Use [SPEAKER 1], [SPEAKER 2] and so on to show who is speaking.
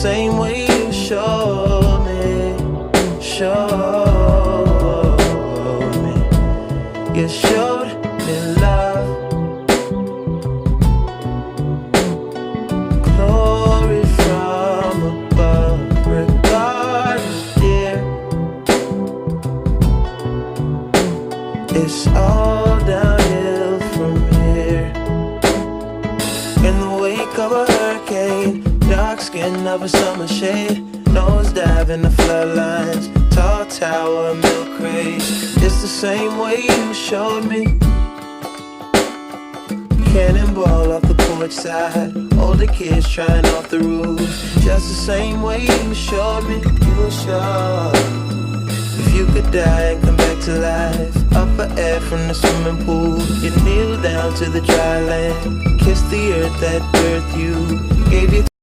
[SPEAKER 1] same way you showed me. You showed me love, glory from above. Regardless, dear, it's all downhill from here. In the wake of a hurricane, dark skin of a summer shade, nosedive in the floodlines, tall tower, milk crates. It's the same way you showed me. Cannonball off the porch side, older kids trying off the roof. Just the same way you showed me. You were sure if you could die and come back to life, up for air from the swimming pool, you kneel down to the dry land, kiss the earth that birthed you, gave you